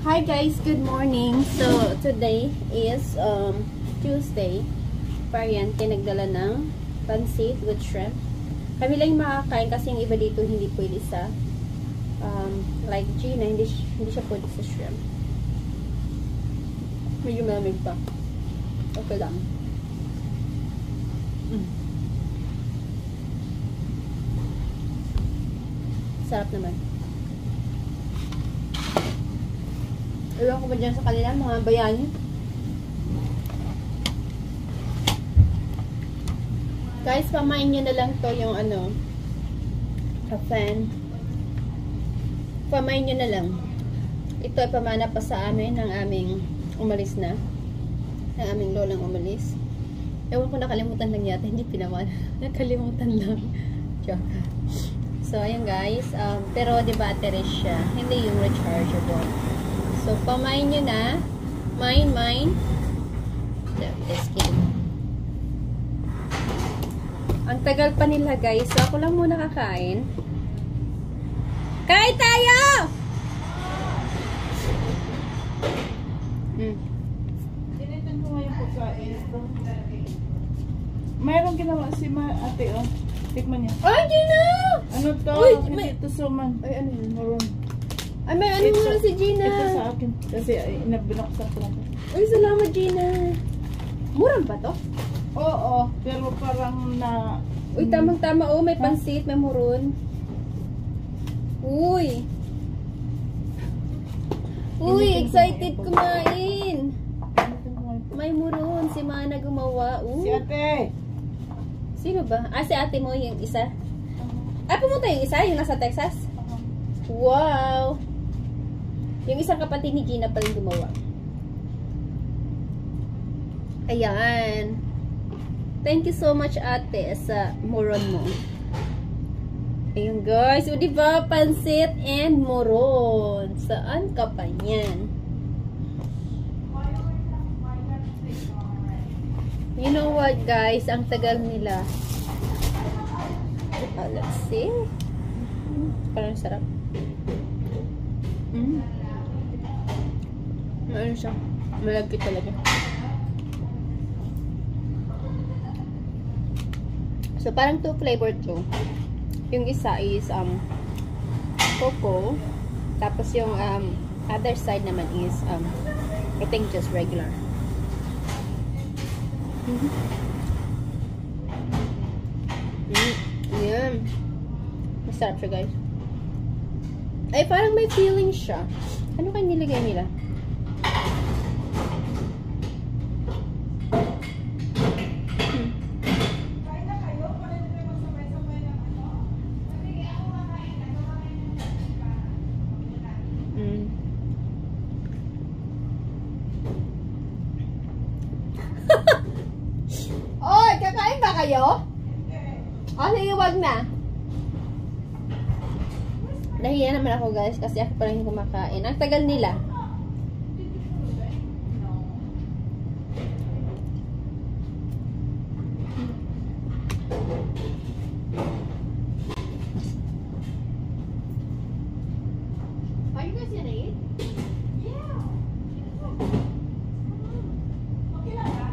Hi guys, good morning. So today is Tuesday. Pariente nagdala ng pansit with shrimp. Kami lang yung makakain kasi yung iba dito hindi pwede sa like Gina, hindi siya pwede sa shrimp. Medyo malamig pa. Okay lang. Sarap naman. Ewan ko ba dyan sa kanila, mga bayani? Guys, pamain nyo na lang to yung fan. Pamain nyo na lang. Ito ay pamana pa sa amin ng aming umalis na. Ng aming lolang umalis. Ewan ko, nakalimutan lang yata. Hindi pinaman. Nakalimutan lang. Joke. So, ayun guys. Pero di battery siya. Hindi yung rechargeable. So, pamain nyo na. Mine. Just kidding. Ang tagal pa nila guys. So, ako lang muna kakain. Kain tayo! Tinitin ko nga yung pagkain. Mayroong ginawa si ate, oh. Tikman niya. Ay, Gina! Ano to? Uy, hindi to suman. Ay, ano yun? Maroon. Ay, may ano muna si Gina. Ito sa akin. Kasi binuksan ko lang. Ay, salamat Gina. Murang ba to? Oo, pero parang na... Uy, tamang-tama. Oh, may pansit, may muron. Uy! Uy, excited kumain. May muron. Si Mana gumawa. Si ate! Sino ba? Ah, si ate mo yung isa? Ah, pumunta yung isa? Yung nasa Texas? Wow! Yung isang kapatid ni Gina pa rin gumawa. Ayan. Thank you so much ate sa moron mo. Ayun guys. O diba? Pansit and moron. Saan ka pa yan? You know what guys? Ang tagal nila. Let's see. Parang sarap. Ano siya? Malagkit talaga. So, parang two flavor to. Yung isa is cocoa. Tapos yung other side naman is I think just regular. Yan. Masarap siya guys. Ay, parang may feeling siya. Ano kayo nilagay nila? Oy, kakain ba kayo? O, sige, wag na. Nahiya naman ako guys kasi ako pa lang yung kumakain. Ang tagal nila. Are you guys gonna eat? Yeah. Okay lang ba?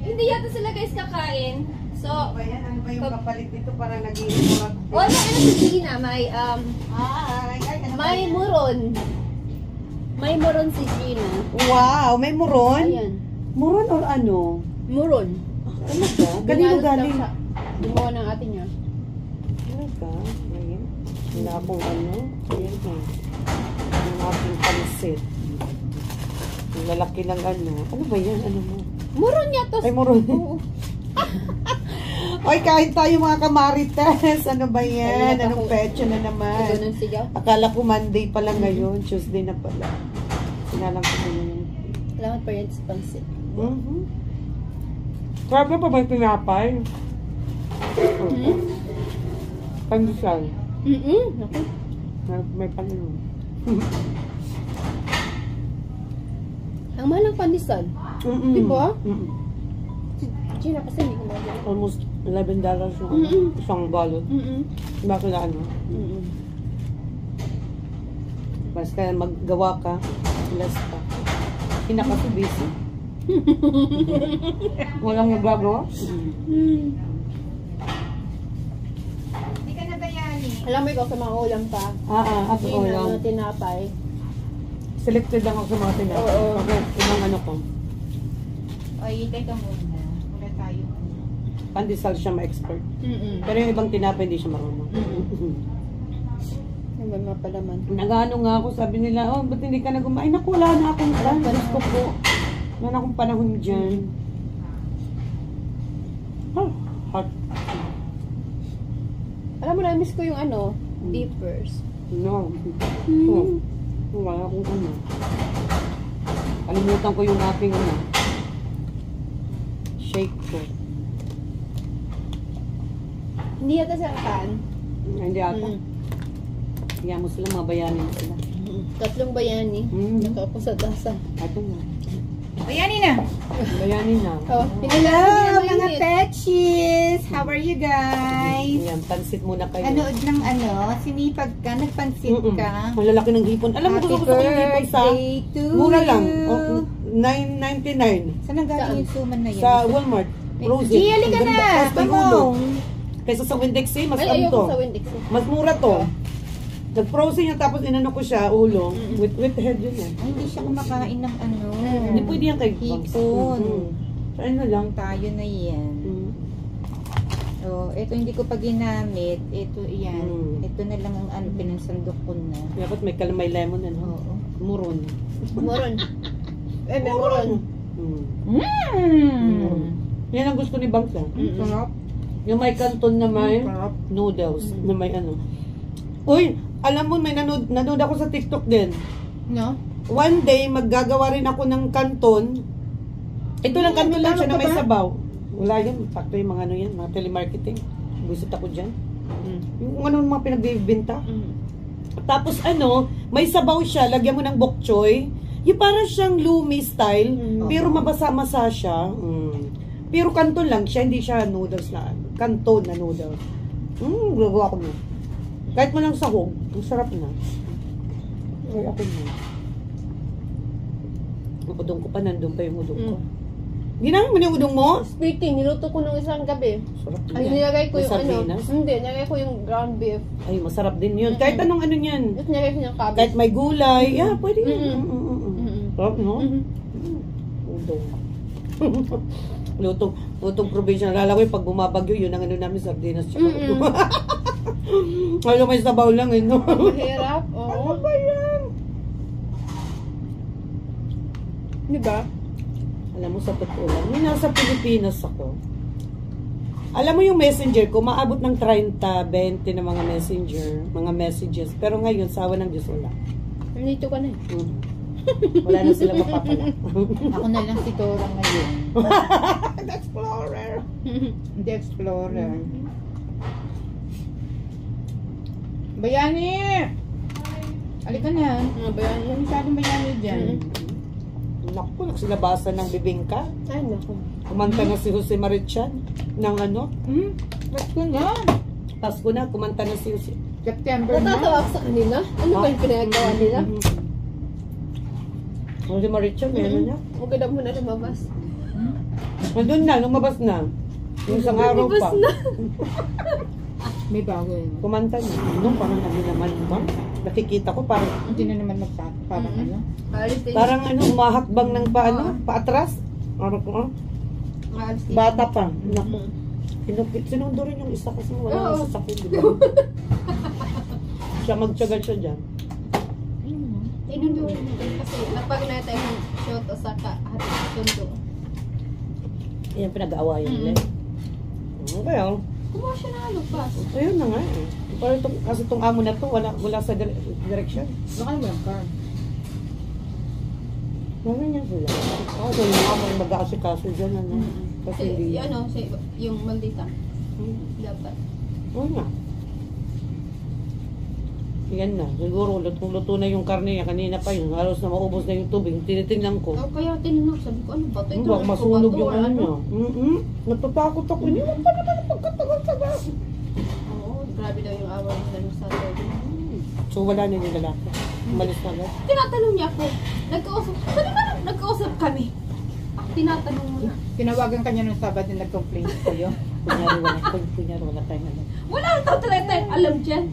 Hindi yata sila guys kakain. So, ano ba yan? Ano ba yung kapalit dito para nag-iimurag? May ano si Gina, may ano muron. May moron si Gina. Wow, may muron? Ayan. Muron or ano? Moron. Talaga? Kanino Binalot lang galing? siya. Gumawa ng ate niya. Talaga? Ayan. Wala akong ano. Ayan ha. Ang aking pansit. Ang lalaki ng ano. Ano ba yan? Ano mo? Moron niya to. Ay, muron. Oo. Ay, kain tayo mga kamarites. Ano ba yan? Ay, Anong petsa na naman? Ito ng sigaw. Akala ko Monday pa lang ngayon. Tuesday na pala. Sinalang ko na yun. Salamat pa rin sa pansit. Grabe pa ba yung pinapay? Hmm? Pandesal. Naku. May panalo. Ang mahal ng pandesal. Diba? Si Gina kasi hindi gumagawa. Almost $11 yung isang balot. Bakit na ano? Basta maggawa ka, less pa. Pinaka so busy. Walang nagagawa. Hindi ka na bayani. Alam mo ikaw sa mga ulam pa. Ako Gina, lang. mga tinapay. Selected lang ako sa mga tinapay. Oo. Okay, ibang ano ko. O, hintay ka muna. Wala tayo. Pandesal siya ma-expert. Pero yung ibang tinapay hindi siya marunong. Yung may mga palaman. Nagano nga ako, sabi nila, oh, ba't hindi ka na kumain? Naku, wala na akong plan. Diyos ko po. Wala na akong panahon dyan. Hot. Alam mo na, miss ko yung ano, dippers. No. Wala akong ano. Kalimutan ko yung aking ano. Shake ko. Hindi yata sa kan. Hindi ata. Kaya mo sila, mabayanin sila. Tatlong bayani. Mm. Nakaupo sa dasa. Ito na. Bayani na! Bayanin na. Oh, Hello, mga petchies! How are you guys? Ayan, pansit muna kayo. Anood ng ano, sinipag ka, nagpansit ka. Ang lalaki ng hipon. Alam mo, Happy gusto ko yung hipon sa birthday to mura lang. you. Oh, $9.99 Saan ang galing yung suman na yan? sa Walmart. Frozen. Gia, halika Ang na! ganda. Tapos may Come ulo. on! Kaysa sa Windex mas Ay, ano ayoko to. sa Windex. Mas mura to. Nag-frozen yun, tapos inano ko siya, ulo. With head yun eh. Ay, hindi siya kumakain ng ano. Hindi pwede yan kay Hipon. So, ano lang. Tayo na yan. So, ito hindi ko pa ginamit. Ito, yan. Ito na lang ang ano, pinansandok ko na. Dapat may kalamay lemon, ano? Oo. Muron. Moron. Eh, may moron. Yan ang gusto ni Banks. Sarap. Yung may kanton na may Sarap. noodles, na may ano. Uy, alam mo, may nanood ako sa TikTok din. No? One day, maggagawa rin ako ng kanton. Ito lang kanton lang siya na may sabaw. Wala yan. Fakto yung mga ano yan, mga telemarketing. Buisit ako dyan. Yung ano mga pinagbibinta. Tapos ano, may sabaw siya, lagyan mo ng bok choy. Yung parang siyang lumi style, pero mabasa-masa siya. Pero kanton lang siya, hindi siya noodles na. Kanton na noodles. Gagawa ko na. Kahit mo lang sahog, ang sarap na. Ay, ako na. Ang udong ko pa, nandun pa yung udong ko. Ginamit mo na yung udong mo? Speaking, niluto ko nung isang gabi. Sarap Ay, yan. nilagay ko May yung ano. sardinas? Hindi, nilagay ko yung ground beef. Ay, masarap din yun. Kahit anong ano yan. Tapos nilagay ko yung cabbage. Kahit may gulay. Yeah, pwede yun. Sarap, no? Udong. Lutong probinsya. Nalala ko yung pag bumabagyo, yun ang ano namin, sardinas. Alam, may sabaw lang, eh, no? Mahirap, oo. Ano ba yan? Diba? Alam mo, sa totoo lang, yung nasa Pilipinas ako, alam mo yung messenger ko, maabot ng 30, 20 na mga messenger, mga messages. Pero ngayon, sawa ng Diyos, wala. Nandito ka na eh. Wala na sila mapapala. Ako na lang si Dora ngayon. The Explorer. The Explorer. Bayani! Halika na. Mga bayan yan. Masyadong bayani dyan. Naku, nagsilabasan ng bibingka. Ay, naku. Kumanta na si Jose Marichan ng ano. Pasko na. Pasko na, kumanta na si Jose. September na. Natatawa ako sa kanila. Ano ba yung pinagawa nila? Jose Marichan, meron niya. Maganda mo na lumabas. Nandun na, lumabas na. Yung isang araw pa. Lumabas na. May bago yun. Kumanta niya. Nung parang ano naman ba? Nakikita ko parang Hindi na naman parang ano. Maalis din. parang ano umahakbang ng paano, paatras. Ano ko? Maalis din. Bata pa. Naku. Sinundo rin yung isa kasi wala Oo. nang sasakyan, di ba? Siya magtsagal siya dyan. Inundo rin natin kasi napag na tayo ng shot o saka hati sundo. Yan pinag-aawayan nila. Okay, oh. Kumuha siya na lupas. Ayun na nga eh. Parang kasi itong amo na to, wala sa direction. Baka naman ang car. Naman yan sila. Ako so yung amo yung mag-aasikaso dyan, ano. Kasi hindi. Yung maldita. Hmm. Dapat. Oo nga. Yan na. Siguro lutong-luto na yung karne niya. Kanina pa yun. Halos na maubos na yung tubig. Tinitingnan ko. Kaya tinanong, sabi ko, ano ba ito? Baka masunog yung ano niya. Natatakot ako. Iniwan pa naman ang pagkatagal-tagal. Oo, grabe daw yung awal nila sa lobby. So wala na yung lalaki. Umalis na agad. Tinatanong niya ako, nagkausap, sabi ba nagkausap kami? Tinatanong mo na. Tinawagan kanya nung Sabado na nag-complain sa'yo. Kunyari wala tayong ano. Wala ang tao talaga tayong alam dyan.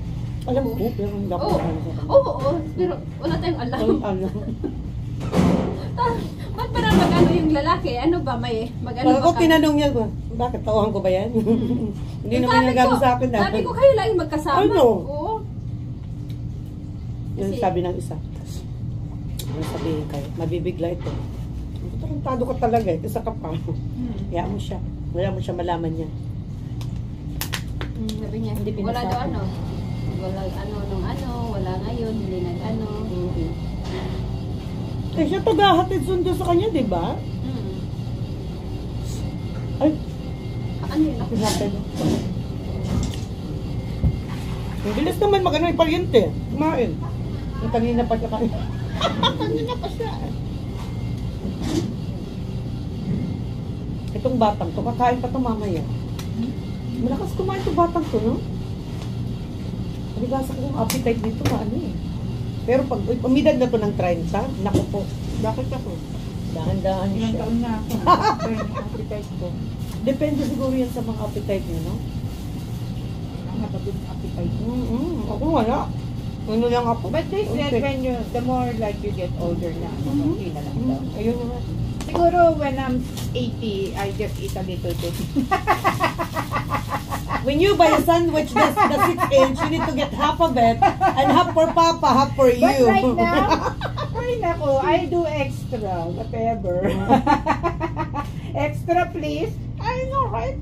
Alam ko, pero hindi ako Oo, alam sa kanila. oo, pero wala tayong alam. Alam. Ba't para mag-ano yung lalaki? Ano ba, may mag-ano Pag ba ako ka? tinanong niya, bakit tauhan ko ba yan? Hindi naman Sabi nagano ko- sa akin. Sabi ko kayo lang yung magkasama. Ano? Oo. Yung Kasi- sabi ng isa. Ano sabihin kayo? Mabibigla ito. Tarantado ka talaga eh. Isa ka pa. Kaya mo siya. Wala mo siya malaman niya. Sabi niya, Hindi wala pinasabi. daw ano. Wala ano nung ano, wala ngayon, hindi nag-ano. Eh siya tagahatid sundo sa kanya, di ba? Ay, Ano yun? Ako pinatay mo. Ang bilis naman mag-ano yung paryente. Kumain. Yung kanina pa siya kain. Kanina pa siya. Itong batang to, kakain pa to mamaya. Malakas kumain itong batang to, no? Palibasa ko yung appetite dito, maano eh. Pero pag umidad na to ng 30, naku po. Bakit ako? Dahan-dahan Ilang siya. taon na ako. Pero yung appetite ko. Depende siguro yan sa mga appetite niyo, no? Ang napagod ang appetite. Ako wala. Ano lang ako. But they said when you, the more like you get older na, okay na lang daw. Ayun naman. Siguro when I'm 80, I just eat a little bit. When you buy a sandwich that's the 6-inch, you need to get half of it, and half for Papa, half for you. But right now, ay nako, I do extra, whatever. Extra please. I know, right?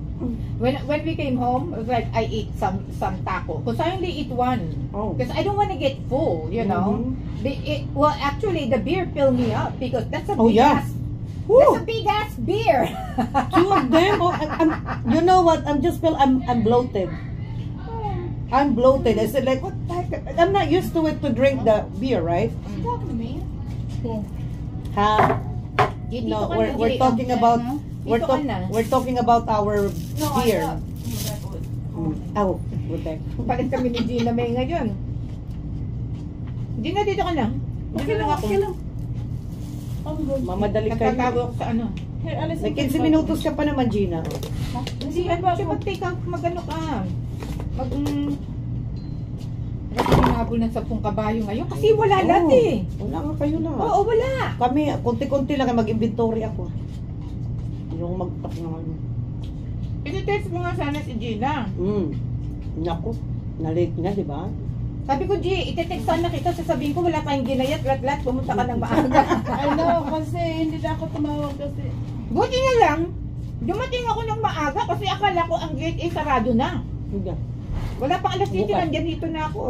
When we came home, it was like I eat some taco. Because I only eat one. Oh. Because I don't want to get full, you know. Well, actually, the beer filled me up because that's a Oh, big yeah. ass. Woo! That's a big ass beer. 2 of them. Oh, you know what? I'm bloated. I'm bloated. I said like, what the heck? I'm not used to it to drink the beer, right? talking to me. Ha? Dito No, ka na, we're Jay. talking about Dito ka na. we're talking about our beer. No, Oh, butek. Palit kami ni Gina May ngayon. Gina, dito ka na. Dito lang ako. Mamadali kayo. Nagtatago ako sa ano. May 15 minutos ka pa naman, Gina. Hindi, ano siya mag-take out, mag-ano ka. Kasi hinabol ng 10 kabayo ngayon. Kasi wala lahat eh. Wala nga kayo na. Oo, wala. Kami, konti-konti lang mag-inventory ako. Yung mag-pack naman. Iti-text mo nga sana si Gina. Naku, na-late nga, di ba? Sabi ko, G, iti-text sana kita. Sasabihin ko, wala tayong ginayat, lat-lat, pumunta ka ng maaga. Ano, kasi hindi na ako tumawag kasi. Buti na lang, dumating ako ng maaga kasi akala ko ang gate ay sarado na. Hindi. Wala pang alas 7, Bukas. nandyan dito na ako.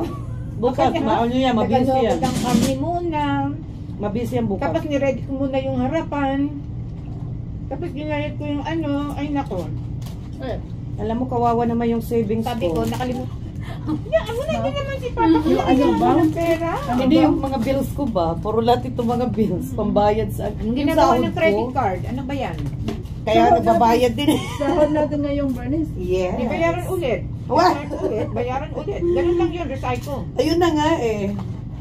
Bukas, ano yan, mabisi yan. Nagano ng kami muna. Mabisi yan bukas. Tapos niready ko muna yung harapan. Tapos ginayat ko yung ano, ay nako. Alam mo, kawawa naman yung savings Sabi ko, ko. nakalimutan. Yeah, ano na din naman si Papa ko Yung ano ba? ng pera. Hindi yung mga bills ko ba? Puro lahat itong mga bills. Pambayad sa... Anong yung ginagawa sahod ng credit ko, card? Ano ba yan? Kaya nagbabayad din. Sahod natin ngayong Bernice. Yes. Di bayaran ulit. What? Recycle ulit. Bayaran ulit. Ganun lang yun, recycle. Ayun na nga eh.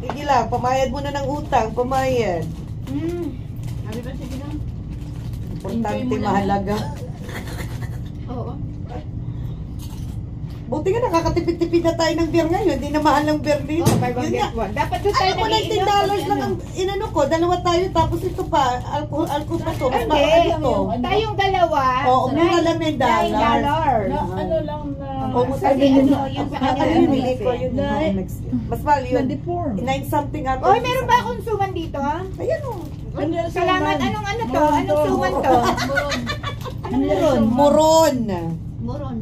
Sige lang, pamayad mo na ng utang. Pamayad. Sabi ba sige lang? Importante, Enjoy mo na. mahalaga. Oo. Buti nga nakakatipid-tipid na tayo ng beer ngayon. Hindi na mahal ng beer dito. Oh, buy one, Yun nga. get one. Dapat doon tayo Alam mo, $19 lang ang inano ko. Dalawa tayo, tapos ito pa. Alcohol pa to. Mas mahal Hindi. ito. Tayong dalawa. Oo, mura lang $9. $9. Na, ano lang na... Almost Kasi ano, yung sa kanila. Ano yun, liquor yun. Nine. Mas mahal yun. Na-deform. 9 something ata. Oy, meron ba akong suman dito, ha? Ayan o. Ano yung Salamat. suman? Anong ano to? Moron Anong to. suman to? Moron. Anong muron? Moron. Moron.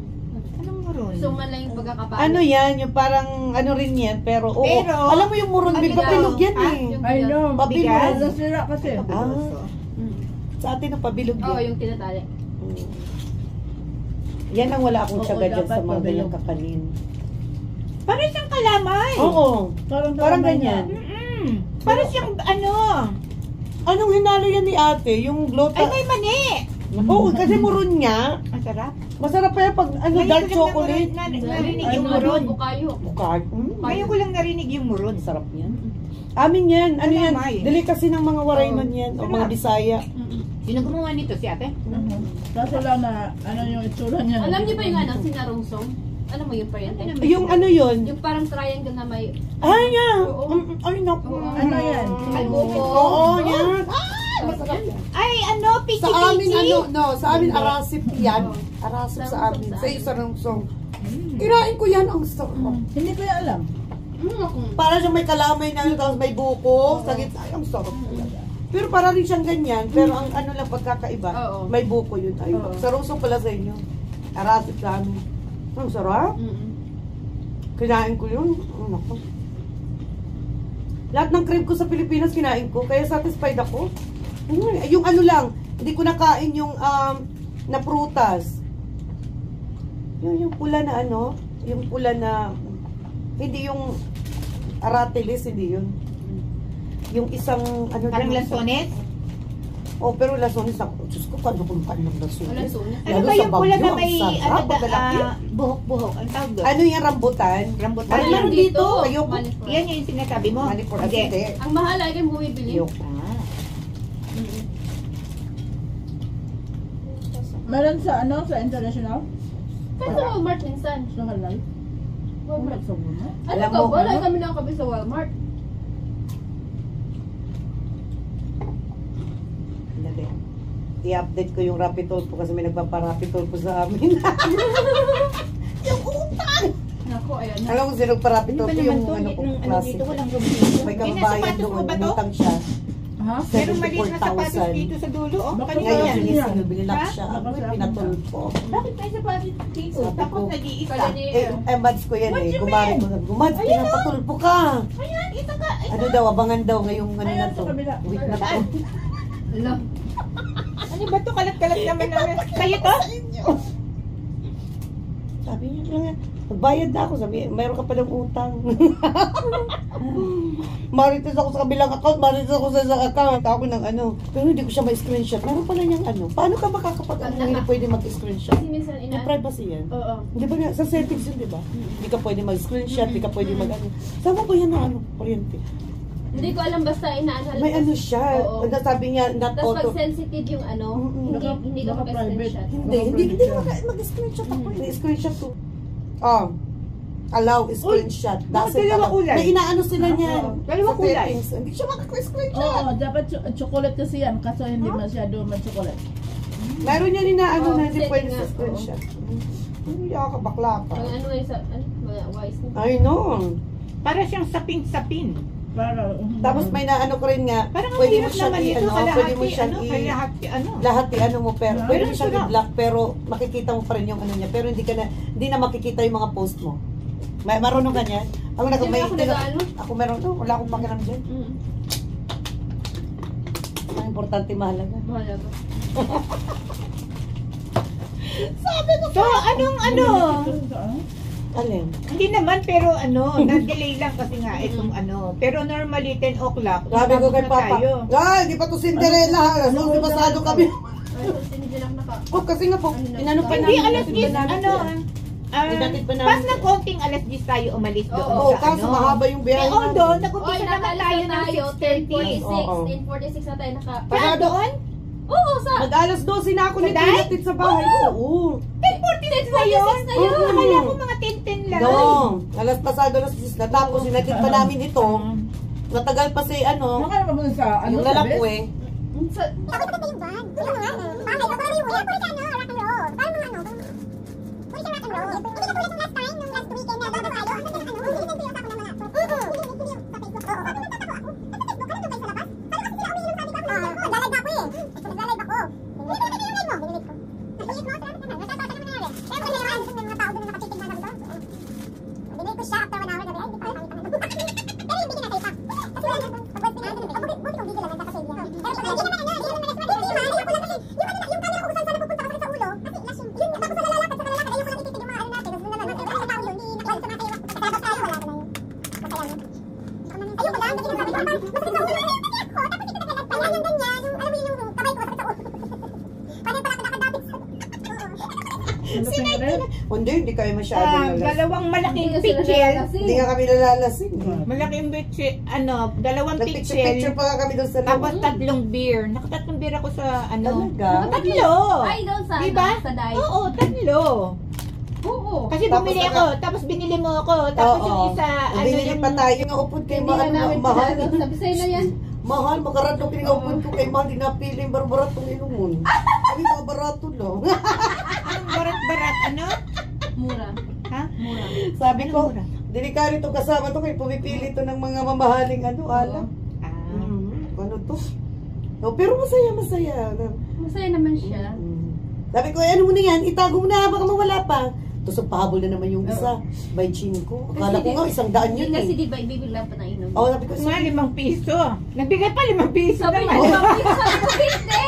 Anong muron? Suman lang yung pagkakapal. Ano yan? Yung parang ano rin yan. Pero, oo. Pero, alam mo yung moron, may Pabilog. papilog yan Ah, eh. I know. Pabilog. Bigas? Nasira kasi. Ah, sa atin ang pabilog Oo, yan. yung tinatali. Yan ang wala akong Oo, tiyaga dyan dapat sa mga pabilog. ganyang kakanin. Parang siyang kalamay. Oo. Parang Parang kalamay ganyan. Parang siyang ano. Anong hinalo yan ni ate? Yung glota? Ay, may mani. Oo, kasi moron niya. Ang sarap. Masarap pa yan pag ano, Ngayon dark ko lang chocolate. narinig yung Ano? muron. Bukayo. Bukad. Ngayon ko lang narinig yung muron. Sarap yan. Amin yan. Ano yan? Kalamay. Delicacy ng mga Waraynon yan. O mga Sarap. Bisaya. Sino gumawa nito? Si ate? Kaso lang na, ano yung itsura niya. Alam niyo ba yung ano, sinarungsong? Alam mo yun pa yan? Yung ano yun? Yung parang triangle na may... Ay, yan. Oo. Ay, naku. Ano yan? Albuko. Oo, yan. Ay, masarap yan. Ay, ano? Pichi-pichi. Sa amin, ano, no, sa amin, arasip yan. Arasip sa amin. Sa sarungsong. Kirain ko yan, ang sarap. Hindi ko yan alam. Para siyang may kalamay na, tapos may buko. Sa gitna, ay, ang sarap. Pero para rin siyang ganyan, pero ang ano lang pagkakaiba, Oo. may buko yun. Ay, Oo. sarungsong pala sa inyo. Arasip sa amin. Ang sarap. Kinain ko yun. Oh, naku. Lahat ng crib ko sa Pilipinas kinain ko, kaya satisfied ako. Yung ano lang, hindi ko nakain yung na prutas. Yung pula na ano, yung pula na, hindi yung aratilis, hindi yun. Yung isang, ano Parang din- lansones? Oh, pero lasones ako. Diyos ko, paano kung paano ng lasones? Walang sunan. Ano Lalo ba sa yung pula Baguio, na ang may sarap, ano, ang lalaki. buhok-buhok? Ang tawag doon? Ano yung rambutan? Rambutan. Ano meron dito? Ayoko. Manifor. Yan yung sinasabi mo? Manipur. Hindi. Hindi. Ang mahal ay yung bumibili. Ayoko. Ah. Meron sa ano, sa international? Kahit sa Walmart minsan. Sa halal? Walmart. Sa muna? Ano Alam ka? mo, Wala ano? kami nakakabi sa Walmart. Dali. I-update ko yung Rapitol po kasi may nagpapa-Rapitol po sa amin. Yung utang! Nako, ayan na. Alam mo sino nagpa-Rapitol Ano ba po naman yung to? ano ko, Ano klase. dito? Walang room dito. May May kababayan nasapatos doon, mo ba to? umutang siya. Ha? Meron maliit na sapatos 74,000. dito sa dulo. Oh, Bakit kanina Ngayon, yan. sinisino, binilak Ha? siya. Bakit Ako, sa akin pinatol ka? po. Bakit may sapatos dito? Sabi Tapos ko, nag-iisa. Kaya ni... Mads ko yan What eh. you Gumari ko. Gumads, pinapatulpo ka. Ayan, isa ka. Ano daw, abangan daw ngayong ano Ayan, na to. sa kabila. Week na to. Ala. Ano ba to? Kalat-kalat naman namin. Sa'yo to? Sabi niya lang, magbayad na ako. Sabi, mayroon ka pa ng utang. Marites ako sa kabilang account, marites ako sa isang account. Ako ng ano. Pero hindi ko siya ma-screenshot. Meron pala niyang ano. Paano ka makakapag hindi pwede mag-screenshot? Kasi minsan May ina... privacy yan. Oo. Di ba nga, sa settings yun, di ba? Hindi ka pwede mag-screenshot, hindi ka pwede mag-ano. Saan mo ba yan na ano, kuryente? Hindi ko alam basta inaanal. May ano siya. Oo. Sabi niya, not Tapos auto. pag sensitive yung ano, hindi ka Baka private. mag-screenshot. Hindi mag-screenshot ako. Screenshot to. Allow screenshot. bakit dalawa kulay? May inaano sila niyan. Dalawa Sa kulay? settings. Hindi siya makaka-screenshot. Oo, dapat chocolate kasi yan. Kaso hindi masyado chocolate. Meron yan inaano Oo, na hindi setting pwede nga, sa screenshot. Hindi ako bakla ka. Ang ano yung sa... Ano? Wise na. I know. Para siyang sapin-sapin. Para, Tapos may naano ko rin nga, Parang ang pwede mo hirap siyang naman ito i-ano, kalahati, pwede mo siyang kalahati, lahat i-ano mo pero Ah, pwede mo pero siyang sarap. i-block pero makikita mo pa rin yung ano niya pero hindi na makikita yung mga post mo. Marunong ka niyan? Ako Hindi mo ako nag-ano. ako meron no, wala akong pakialam diyan. Ang importante mahalaga. Wala ba? So, anong ano? Alin? Hindi naman, pero ano, na-delay lang kasi nga itong ano. Pero normally, 10 o'clock. Sabi ko kay na Papa, tayo. hindi pa to Cinderella ha. So, pasado kami. Ay, so sinidilak na ka. Oh, kasi nga po, inano pa Hindi, namin. alas 10, ano, Idatid pa namin. pas ng konting alas 10 tayo umalis doon Oo, sa kaso ano. mahaba yung biyahe Eh, although, namin. nag-umpisa naman nakalis tayo na ng tayo, 6:30. 10:46. Oo. 10:46 na tayo naka... Para doon? Oo, sa... Mag-alas 12 na ako Sa nito natin sa bahay. Oo. 10:46 na yun? na yun. Akala ko mga 10:10 lang. No. Alas pasado alas 10 na. Tapos sinatid pa namin ito. Natagal pa si ano. Maka naman mo sa ano Yung sa lalako best? eh. Sa... Hindi kayo masyadong lalas. Dalawang malaking Hindi sila picture. lalalasing. Hindi nga kami nalalasing. Malaking picture, dalawang Nagpicture-picture picture. pa nga kami doon sa Tapos 3 beer. Nakatatlong beer ako sa ano. Talaga? 3. Ay, doon sa... Diba? Sa diet. Oo, 3. Oo. Kasi Tapos bumili saka- ako, tapos binili mo ako, tapos Oo. yung isa, Binili pa tayo. Yung upod kay Hindi na namin mahal. pinalo. Sabi sa'yo na yan. Mahal, makaratong pinag-upod ko kay mahal. Di napili yung barbaratong inumon. Sabi mga barato lang. Anong barat-barat, ano? Mura. Ha? Mura. Sabi ko, Ano mura? delikado itong kasama to kaya pumipili to ng mga mamahaling ano, alam. Ano to? Oh, pero masaya. Masaya naman siya. Sabi ko, ano mo na yan? Itago mo na, baka mawala pa. Tapos pahabol na naman yung isa. By ko. Akala ko nga, 100 yun Kasi eh. di ba, bibigla pa na inom. Oh, sabi ko, Nga, 5 piso. Nagbigay pa 5 piso Sabi naman. niya, sabi ko, hindi!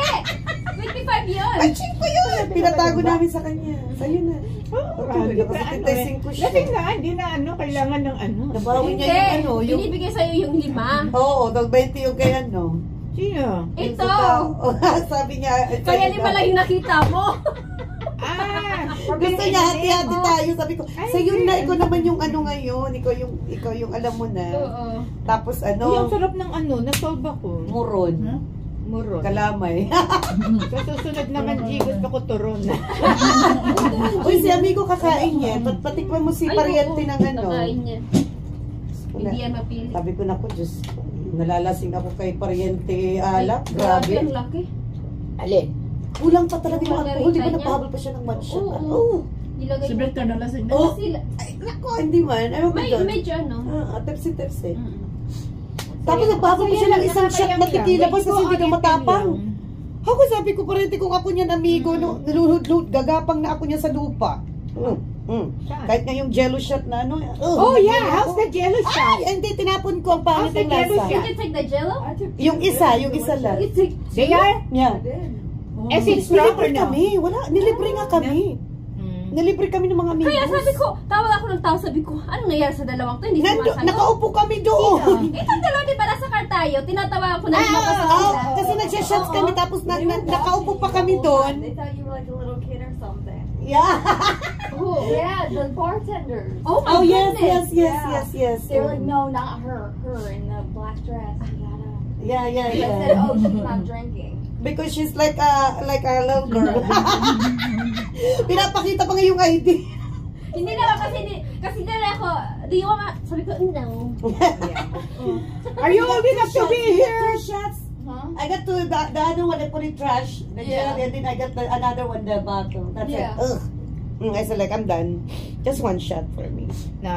25 yun! by ko yun! Pinatago namin sa kanya. Sa'yo na. Oo, Kasi di ba, ano eh. 35 siya. Lasing na, hindi na kailangan ng ano. Nabawi Hindi! niya yung ano, yung... Binibigay sa'yo yung 5. Oo, tag 20 yung kay ano. Sino? Yung Ito! sa tao. Sabi niya, Kaya 5 lang yung nakita mo. gusto niya hati-hati tayo. Sabi ko, sa'yo na, ikaw naman yung ano ngayon. Ikaw yung alam mo na. Oo. Tapos Uy, ang ano, sarap ng ano, nasolve ako. muron. Muron. Kalamay. Sa susunod naman, G, gusto ko turon. Uy, si amigo kakain niya. Patikman mo si pariente ng ano. Nakain niya. Wala. Hindi yan mapili. Sabi ko, naku, Diyos, nalalasing ako kay pariente alak. Grabe, ang Grabe. laki. Alin? Kulang pa talaga yung Margarita alcohol. Di ba niya? napahabol pa siya ng matcha? Oo. Oo. Nilagay Si Beth ka nalasing na. Oh. Sila. Ay, naku, hindi man. Ano ko May doon? medyo ano. Tepsi-tepsi. Mm. Tapos nagbahabol pa siya ng isang shot na tequila pa kasi hindi ka matapang. Ako sabi ko parente kung ako niyan amigo, no, nilulud, gagapang na ako niya sa lupa. Kahit nga yung jello shot na ano. Oh, yeah. How's the jello shot? Ay, hindi, tinapon ko ang pangit How's the ng jello lasa. Did you take the jello? Yung isa lang. You take They are? Yeah. Eh, it's strong or Nilibre no? kami. Wala, nilibre nga kami. Nilibre kami ng mga amigos. Kaya sabi ko, tawag ako ng tao, sabi ko, anong nangyari sa dalawang to? Hindi sumasagot. Nakaupo kami doon. Itong dalawa, di ba nasa car tayo? Tinatawagan ko na lumabas sa Oh, sila. kasi nagsha-shots kami tapos nakaupo pa kami doon. They thought you were like a little kid or something. Yeah. Oh, Yeah, the bartenders. oh my Oh, yes, goodness. yes. They were like, no, not her. Her in the black dress. You gotta. Yeah. I said, oh, she's not drinking. Because she's like a little girl. Pinapakita pa nga yung ID. Hindi naman kasi dala ako, do you want sabi ko, no. Are you old enough to be here? 2 shots. Huh? I got the other one I put in trash. The Yeah. jelly, and then I got another one, the bottle. That's Yeah. it. Ugh. I said like, I'm done. Just 1 shot for me. No,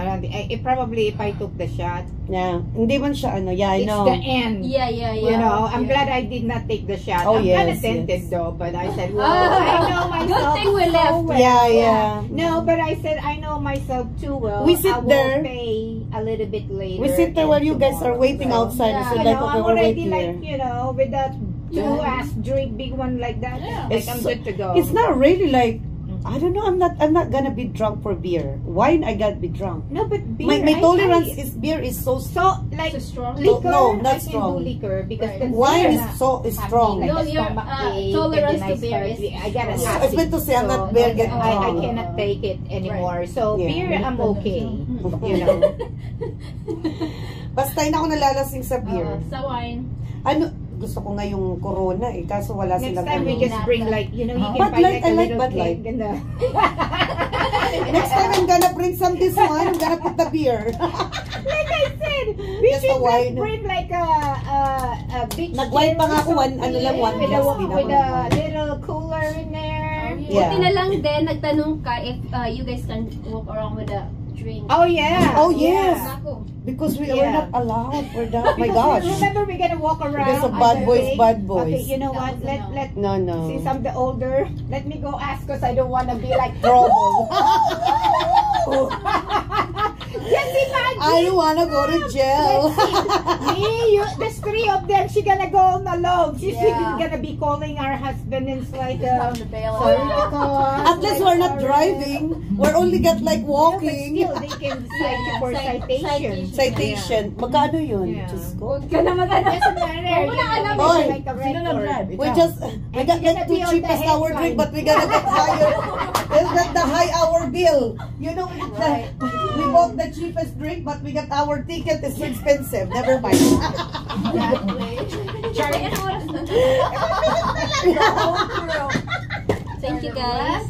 probably if I took the shot, Yeah. Hindi man siya ano. Yeah, I it's know. the end. Yeah. You know, I'm glad I did not take the shot. Oh, I'm kind of yes, tempted yes. though, but I said, well, Ah, I know myself good thing we so left. well. Yeah. No, but I said I know myself too well. We sit I will there. pay a little bit later. We sit there and while you guys are tomorrow. waiting So, outside. Yeah. We said You like, know, okay, I'm we're already waiting like, here. you know, with that Yeah. 2-ass drink, big one like that. Yeah. Like I'm good to go. It's not really like, I don't know, I'm not gonna be drunk for beer. Wine, I gotta be drunk. No, but beer. My tolerance I, is beer is so so like So strong. liquor. No, not I can strong. do liquor because Right. the Wine beer is so is strong. Like No, a your, stomach ache, tolerance and then to beer I is- got an I was acid. meant to say I'm not beer get I drunk. cannot take it anymore. So Yeah. beer, I'm okay. You You know. Basta hindi ako nalalasing sa beer. Sa wine. Ano, gusto ko nga yung Corona eh. Kaso wala Next silang time we ano. just bring like, you know, you can Bud buy Light, like a I like little Bud Light. cake and Next time I'm gonna bring some this one. I'm gonna put the beer. like I said, we Just should a wine. like bring like a big Nag-wine pa nga ako, chair or ano lang, one something glass, di na with ako a nag-wine. little cooler in there. Yeah. Buti na lang din, nagtanong ka if you guys can walk around with a drink. Oh yeah. Oh, yes. Ako. Because we Yeah. were not allowed for that. My gosh. Remember, we're gonna walk around. Because of on bad the boys, way. bad boys. Okay, you know what? That was Let No. since I'm the older, let me go ask because I don't want to be like Trouble. Just imagine. I don't wanna go to jail. Me, you, there's three of them. She gonna go alone. She's Yeah. gonna be calling our husband and it's like, On the bail. sorry, because At least we're not driving. We're only get like walking. Still, they can cite you for citation. Citation. Magkano yun? Yeah. Diyos ko. Huwag ka na mag-ano. Doesn't matter. Wala ka You na. know, Oy, like a Sino record. nag-drive? We just, we got like two cheapest hour drink, but we gotta get higher. We'll get the high hour bill. You know, we bought the cheapest drink, but we got our ticket is so expensive. Never mind. Thank you guys.